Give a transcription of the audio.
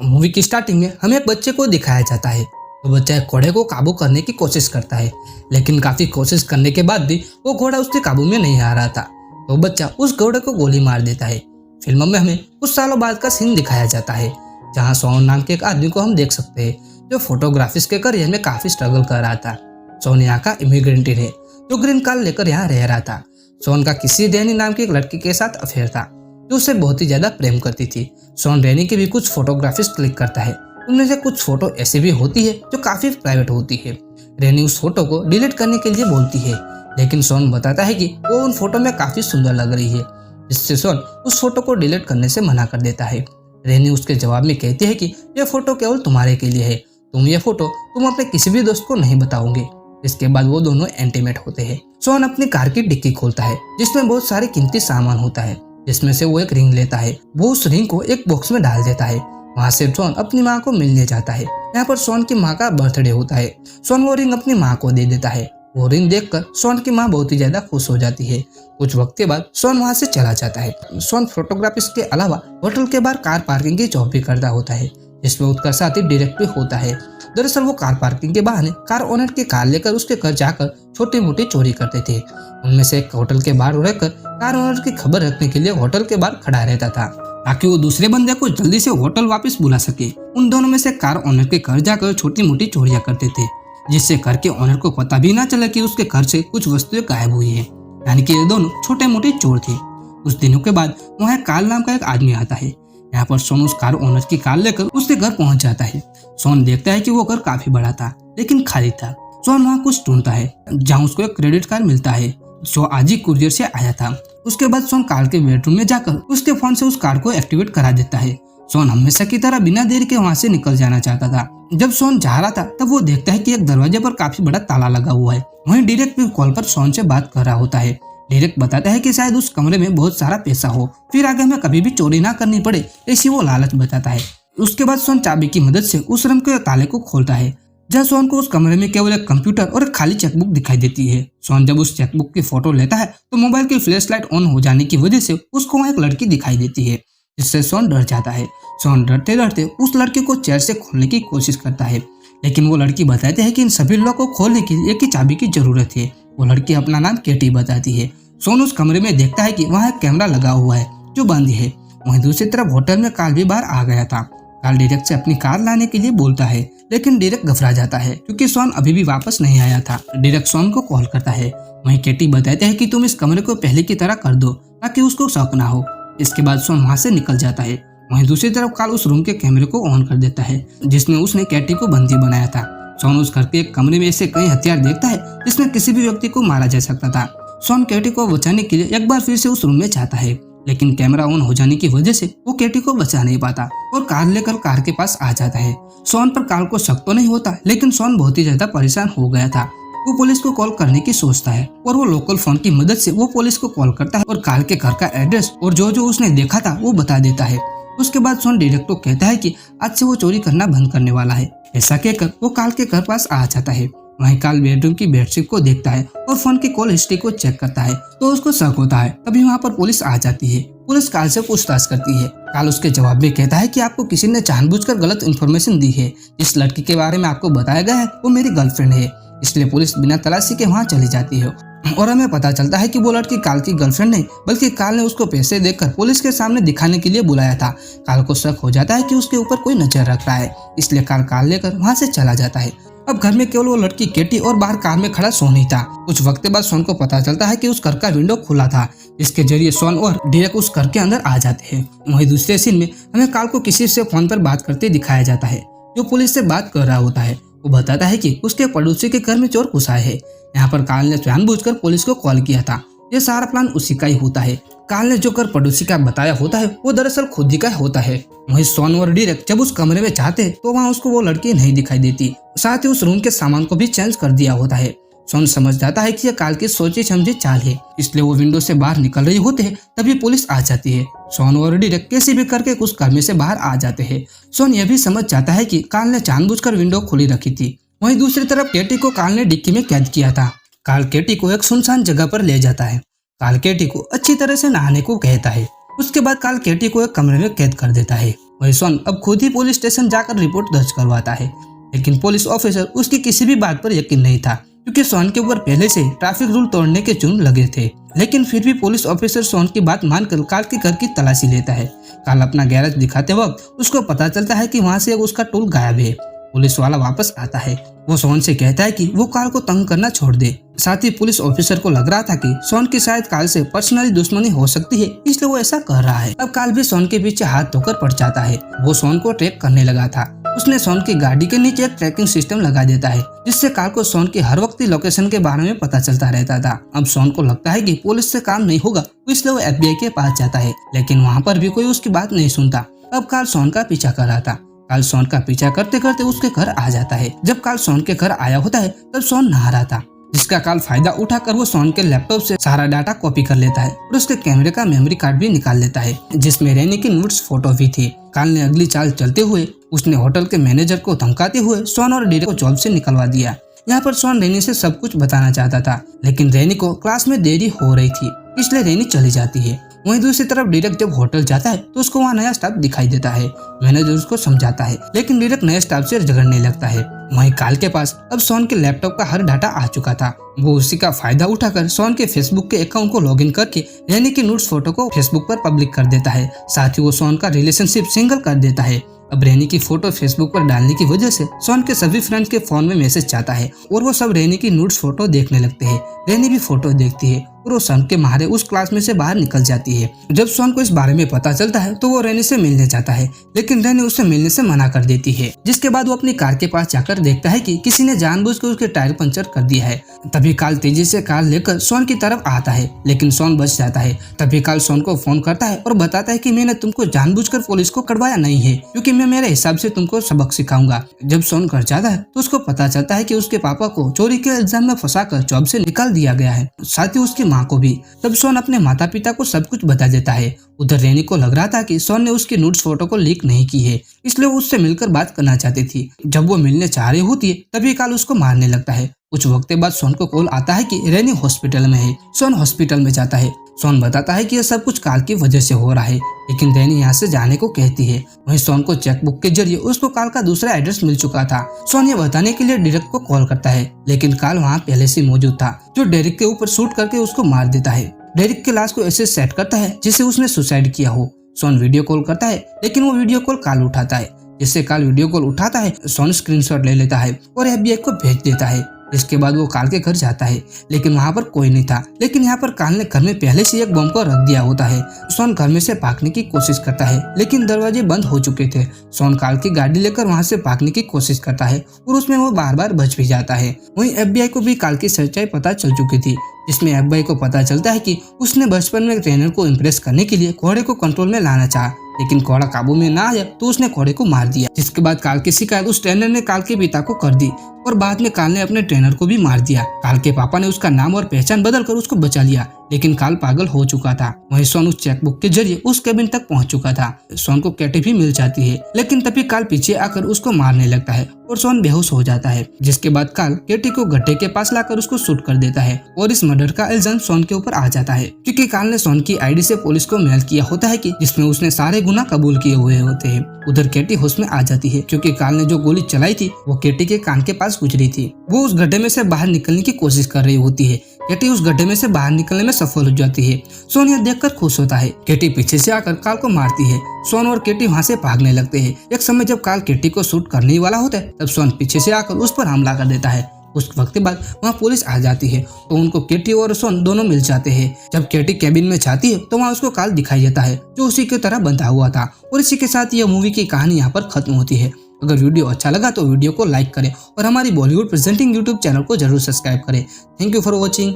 Movie की starting में हमें एक बच्चे को दिखाया जाता है। तो बच्चा एक घोड़े को काबू करने की कोशिश करता है, लेकिन काफी कोशिश करने के बाद भी वो घोड़ा उसके काबू में नहीं आ रहा था। तो बच्चा उस घोड़े को गोली मार देता है। फिल्म में हमें कुछ सालों बाद का सीन दिखाया जाता है, जहाँ सोन नाम के एक आदमी को हम देख सकते हैं, जो फोटोग्राफिक्स के करियर में काफी स्ट्रगल कर रहा था। सोन यहाँ का इमिग्रेंट है, जो ग्रीन कार्ड लेकर यहाँ रह रहा था। सोन का किसी रैनी नाम की एक लड़की के साथ अफेयर था, जो उसे बहुत ही ज्यादा प्रेम करती थी। सोन रैनी की भी कुछ फोटोग्राफिक्स क्लिक करता है। उनमें से कुछ फोटो ऐसी भी होती है जो काफी प्राइवेट होती है। रैनी उस फोटो को डिलीट करने के लिए बोलती है, लेकिन सोन बताता है कि वो उन फोटो में काफी सुंदर लग रही है, जिससे सोन उस फोटो को डिलीट करने से मना कर देता है। रैनी उसके जवाब में कहती है कि यह फोटो केवल तुम्हारे के लिए है, ये फोटो तुम अपने किसी भी दोस्त को नहीं बताओगे। इसके बाद वो दोनों इंटीमेट होते हैं। सोन अपनी कार की डिक्की खोलता है, जिसमें बहुत सारे कीमती सामान होता है, जिसमें से वो एक रिंग लेता है। वो उस रिंग को एक बॉक्स में डाल देता है। वहाँ से सोन अपनी माँ को मिलने जाता है। यहाँ पर सोन की माँ का बर्थडे होता है। सोन वो रिंग अपनी माँ को दे देता है। वो रिंग देखकर सोन की माँ बहुत ही ज्यादा खुश हो जाती है। कुछ वक्त के बाद सोन वहाँ से चला जाता है। सोन फोटोग्राफिक्स के अलावा होटल के बाहर कार पार्किंग की जॉब भी करता होता है, जिसमें उसका साथी डायरेक्ट भी होता है। दरअसल वो कार पार्किंग के बहाने कार ओनर की कार लेकर उसके घर जाकर छोटी मोटी चोरी करते थे। उनमें से एक होटल के बाहर रहकर कार ओनर की खबर रखने के लिए होटल के बाहर खड़ा रहता था, ताकि वो दूसरे बंदे को जल्दी से होटल वापस बुला सके। उन दोनों में से कार ओनर के घर जाकर छोटी मोटी चोरियां करते थे, जिससे घर के ओनर को पता भी ना चला कि उसके घर से कुछ वस्तुएं गायब हुई है। यानी कि ये दोनों छोटे मोटे चोर थे। कुछ दिनों के बाद वहाँ काल नाम का एक आदमी आता है। यहाँ पर सोन उस कार ओनर की कार लेकर उसके घर पहुंच जाता है। सोन देखता है कि वो घर काफी बड़ा था, लेकिन खाली था। सोन वहाँ कुछ ढूंढता है, जहाँ उसको एक क्रेडिट कार्ड मिलता है, जो आज ही कुरियर से आया था। उसके बाद सोन कार के बेडरूम में जाकर उसके फोन से उस कार को एक्टिवेट करा देता है। सोन हमेशा की तरह बिना देर के वहाँ से निकल जाना चाहता था। जब सोन जा रहा था, तब वो देखता है कि एक दरवाजे पर काफी बड़ा ताला लगा हुआ है। वहीं डायरेक्ट भी कॉल पर सोन से बात कर रहा होता है। डायरेक्ट बताता है कि शायद उस कमरे में बहुत सारा पैसा हो, फिर आगे हमें कभी भी चोरी ना करनी पड़े, ऐसी वो लालच बताता है। उसके बाद सोन चाबी की मदद से उस रूम के ताले को खोलता है, जहाँ सोन को उस कमरे में केवल एक कंप्यूटर और एक खाली चेकबुक दिखाई देती है। सोन जब उस चेकबुक की फोटो लेता है, तो मोबाइल की फ्लैश लाइट ऑन हो जाने की वजह से उसको वहाँ एक लड़की दिखाई देती है, जिससे सोन डर जाता है। सोन डरते डरते उस लड़की को चेयर से खोलने की कोशिश करता है, लेकिन वो लड़की बताती है कि इन सभी लॉक को खोलने के लिए एक ही चाबी की जरूरत है। वो लड़की अपना नाम केटी बताती है। सोन उस कमरे में देखता है कि वहाँ एक कैमरा लगा हुआ है, जो बंद है। वहीं दूसरी तरफ होटल में काल भी बाहर आ गया था। काल डायरेक्ट से अपनी कार लाने के लिए बोलता है, लेकिन डायरेक्ट घबरा जाता है, क्योंकि सोन अभी भी वापस नहीं आया था। डायरेक्ट सोन को कॉल करता है। वहीं केटी बताते हैं कि तुम इस कमरे को पहले की तरह कर दो, ताकि उसको शक ना हो। इसके बाद सोन वहाँ से निकल जाता है। वहीं दूसरी तरफ काल उस रूम के कैमरे को ऑन कर देता है, जिसमें उसने केटी को बंदी बनाया था। सोन उस घर के एक कमरे में ऐसे कई हथियार देखता है, जिसमें किसी भी व्यक्ति को मारा जा सकता था। सोन केटी को बचाने के लिए एक बार फिर से उस रूम में जाता है, लेकिन कैमरा ऑन हो जाने की वजह से वो केटी को बचा नहीं पाता और कार लेकर कार के पास आ जाता है। सोन पर काल को शक तो नहीं होता, लेकिन सोन बहुत ही ज्यादा परेशान हो गया था। वो पुलिस को कॉल करने की सोचता है और वो लोकल फोन की मदद से वो पुलिस को कॉल करता है और काल के घर का एड्रेस और जो जो उसने देखा था वो बता देता है। उसके बाद सोन डायरेक्ट को कहता है कि आज से वो चोरी करना बंद करने वाला है। ऐसा कहकर वो काल के घर पास आ जाता है। वहीं काल बेडरूम की बेडशीट को देखता है और फोन की कॉल हिस्ट्री को चेक करता है, तो उसको शक होता है। तभी वहाँ पर पुलिस आ जाती है। पुलिस काल से पूछताछ करती है। काल उसके जवाब में कहता है कि आपको किसी ने जानबूझकर गलत इन्फॉर्मेशन दी है। जिस लड़की के बारे में आपको बताया गया है वो मेरी गर्लफ्रेंड है। इसलिए पुलिस बिना तलाशी के वहाँ चली जाती है और हमें पता चलता है कि वो लड़की काल की गर्लफ्रेंड नहीं, बल्कि काल ने उसको पैसे देकर पुलिस के सामने दिखाने के लिए बुलाया था। काल को शक हो जाता है कि उसके ऊपर कोई नजर रख रहा है, इसलिए काल लेकर वहाँ से चला जाता है। अब घर में केवल वो लड़की केटी और बाहर कार में खड़ा सोन ही था। कुछ वक्त बाद सोन को पता चलता है कि उस घर का विंडो खुला था, जिसके जरिए सोन और डायरेक्ट उस घर के अंदर आ जाते हैं। वहीं दूसरे सीन में हमें काल को किसी से फोन पर बात करते दिखाया जाता है, जो पुलिस से बात कर रहा होता है। वो बताता है कि उसके पड़ोसी के घर में चोर घुसा है। यहाँ पर काल ने जानबूझकर पुलिस को कॉल किया था। ये सारा प्लान उसी का ही होता है। काल ने जो घर पड़ोसी का बताया होता है वो दरअसल खुद ही का होता है। वहीं सोन और डायरेक्ट जब उस कमरे में जाते तो वहाँ उसको वो लड़की नहीं दिखाई देती। साथ ही उस रूम के सामान को भी चेंज कर दिया होता है। सोन समझ जाता है कि यह काल की सोची समझी चाल है, इसलिए वो विंडो से बाहर निकल रही होते हैं, तभी पुलिस आ जाती है। सोन और डायरेक्ट कैसे भी करके उस कमरे से बाहर आ जाते हैं। सोन यह भी समझ जाता है कि काल ने जानबूझकर विंडो खुली रखी थी। वहीं दूसरी तरफ केटी को काल ने डिक्की में कैद किया था। काल केटी को एक सुनसान जगह पर ले जाता है। काल केटी को अच्छी तरह से नहाने को कहता है। उसके बाद काल केटी को एक कमरे में कैद कर देता है। वही सोन अब खुद ही पुलिस स्टेशन जाकर रिपोर्ट दर्ज करवाता है, लेकिन पुलिस ऑफिसर उसकी किसी भी बात पर यकीन नहीं था, क्योंकि सोन के ऊपर पहले से ट्रैफिक रूल तोड़ने के जुर्म लगे थे। लेकिन फिर भी पुलिस ऑफिसर सोन की बात मानकर कार्ल के घर की तलाशी लेता है। कार्ल अपना गैरेज दिखाते वक्त उसको पता चलता है कि वहाँ से उसका टूल गायब है। पुलिस वाला वापस आता है। वो सोन से कहता है कि वो कार्ल को तंग करना छोड़ दे। साथ ही पुलिस ऑफिसर को लग रहा था कि सोन की शायद कार्ल से पर्सनली दुश्मनी हो सकती है, इसलिए वो ऐसा कर रहा है। अब कार्ल भी सोन के पीछे हाथ धोकर पड़ जाता है। वो सोन को ट्रैक करने लगा था। उसने सोन की गाड़ी के नीचे एक ट्रैकिंग सिस्टम लगा देता है, जिससे कार्ल को सोन की हर वक्त की लोकेशन के बारे में पता चलता रहता था। अब सोन को लगता है कि पुलिस से काम नहीं होगा, इसलिए वो FBI के पास जाता है, लेकिन वहाँ पर भी कोई उसकी बात नहीं सुनता। अब कार्ल सोन का पीछा कर रहा था। कार्ल सोन का पीछा करते करते उसके घर आ जाता है। जब कार्ल सोन के घर आया होता है तब सोन नहा रहा था, जिसका कार्ल फायदा उठाकर वो सोन के लैपटॉप से सारा डाटा कॉपी कर लेता है और उसके कैमरे का मेमोरी कार्ड भी निकाल लेता है, जिसमें रेनी की न्यूड्स फोटो भी थी। कार्ल ने अगली चाल चलते हुए उसने होटल के मैनेजर को धमकाते हुए सोन और डीरे को जॉब से निकलवा दिया। यहाँ पर सोन रेनी से सब कुछ बताना चाहता था, लेकिन रेनी को क्लास में देरी हो रही थी, इसलिए रेनी चली जाती है। वहीं दूसरी तरफ डीरेक जब होटल जाता है तो उसको वहाँ नया स्टाफ दिखाई देता है। मैनेजर उसको समझाता है, लेकिन डीरेक नए स्टाफ से झगड़ने लगता है। वहीं कार्ल के पास अब सोन के लैपटॉप का हर डाटा आ चुका था। वो उसी का फायदा उठाकर सोन के फेसबुक के अकाउंट को लॉगिन करके रेनी की न्यूड्स फोटो को फेसबुक पर पब्लिक कर देता है। साथ ही वो सोन का रिलेशनशिप सिंगल कर देता है। अब रेनी की फोटो फेसबुक पर डालने की वजह से सोन के सभी फ्रेंड्स के फोन में मैसेज जाता है और वो सब रेनी की न्यूड्स फोटो देखने लगते हैं। रेनी भी फोटो देखती है और वो सोन के मारे उस क्लास में से बाहर निकल जाती है। जब सोन को इस बारे में पता चलता है तो वो रेनी से मिलने जाता है, लेकिन रेनी उससे मिलने से मना कर देती है। जिसके बाद वो अपनी कार के पास जाकर देखता है कि किसी ने जानबूझकर उसके टायर पंचर कर दिया है। तभी कार्ल तेजी से कार लेकर सोन की तरफ आता है, लेकिन सोन बच जाता है। तभी कार्ल सोन को फोन करता है और बताता है कि मैंने तुमको जानबूझकर पुलिस को कटवाया नहीं है, क्योंकि मैं मेरे हिसाब से तुमको सबक सिखाऊंगा। जब सोन घर जाता है तो उसको पता चलता है कि उसके पापा को चोरी के इल्जाम में फंसाकर जॉब से निकाल दिया गया है, साथ ही उसकी माँ को भी। तब सोन अपने माता पिता को सब कुछ बता देता है। उधर रेनी को लग रहा था कि सोन ने उसकी न्यूड्स फोटो को लीक नहीं की है, इसलिए वो उससे मिलकर बात करना चाहती थी। जब वो मिलने चाह रही होती है तभी कार्ल उसको मारने लगता है। कुछ वक्त बाद सोन को कॉल आता है कि रेनी हॉस्पिटल में है। सोन हॉस्पिटल में जाता है। सोन बताता है कि यह सब कुछ कार्ल की वजह से हो रहा है, लेकिन रेनी यहाँ से जाने को कहती है। वहीं सोन को चेकबुक के जरिए उसको कार्ल का दूसरा एड्रेस मिल चुका था। सोन ये बताने के लिए डेरिक को कॉल करता है, लेकिन कार्ल वहाँ पहले से मौजूद था, जो डेरिक के ऊपर शूट करके उसको मार देता है। डेरिक की लाश को ऐसे सेट करता है जिसे उसने सुसाइड किया हो। सोन वीडियो कॉल करता है, लेकिन वो वीडियो कॉल कार्ल उठाता है। जिससे कार्ल वीडियो कॉल उठाता है, सोन स्क्रीनशॉट ले लेता है और FBI को भेज देता है। इसके बाद वो कार्ल के घर जाता है, लेकिन वहाँ पर कोई नहीं था। लेकिन यहाँ पर कार्ल ने घर में पहले से एक बम को रख दिया होता है। सोन घर में से भागने की कोशिश करता है, लेकिन दरवाजे बंद हो चुके थे। सोन कार्ल की गाड़ी लेकर वहाँ से भागने की कोशिश करता है और उसमें वो बार बार बच भी जाता है। वहीं FBI को भी कार्ल की सच्चाई पता चल चुकी थी, जिसमें FBI को पता चलता है कि उसने बचपन में ट्रेनर को इम्प्रेस करने के लिए घोड़े को कंट्रोल में लाना चाहा, लेकिन घोड़ा काबू में ना आया तो उसने घोड़े को मार दिया। जिसके बाद कार्ल की शिकायत उस ट्रेनर ने कार्ल के पिता को कर दी और बाद में कार्ल ने अपने ट्रेनर को भी मार दिया। कार्ल के पापा ने उसका नाम और पहचान बदलकर उसको बचा लिया, लेकिन कार्ल पागल हो चुका था। वहीं सोन उस चेकबुक के जरिए उस केबिन तक पहुंच चुका था। सोन को कैटी भी मिल जाती है, लेकिन तभी कार्ल पीछे आकर उसको मारने लगता है और सोन बेहोश हो जाता है। जिसके बाद कार्ल कैटी को गड्ढे के पास लाकर उसको शूट कर देता है और इस मर्डर का इल्जाम सोन के ऊपर आ जाता है, क्योंकि कार्ल ने सोन की ID से पुलिस को मेल किया होता है कि जिसमें उसने सारे गुनाह कबूल किए हुए होते हैं। उधर कैटी होश में आ जाती है, क्योंकि कार्ल ने जो गोली चलाई थी वो कैटी के कान के पास गुजरी थी। वो उस गड्ढे में से बाहर निकलने की कोशिश कर रही होती है। कैटी उस गड्ढे में से बाहर निकलने में सफल हो जाती है। सोन यह देखकर खुश होता है। कैटी पीछे से आकर कार्ल को मारती है। सोन और कैटी वहाँ से भागने लगते हैं। एक समय जब कार्ल कैटी को शूट करने वाला होता है, तब सोन पीछे से आकर उस पर हमला कर देता है। उस वक्त बाद वहाँ पुलिस आ जाती है तो उनको कैटी और सोन दोनों मिल जाते हैं। जब कैटी कैबिन में जाती है तो वहाँ उसको कार्ल दिखाई देता है, जो उसी की तरह बंधा हुआ था। और इसी के साथ यह मूवी की कहानी यहाँ पर खत्म होती है। अगर वीडियो अच्छा लगा तो वीडियो को लाइक करें और हमारी बॉलीवुड प्रेजेंटिंग यूट्यूब चैनल को जरूर सब्सक्राइब करें। Thank you for watching.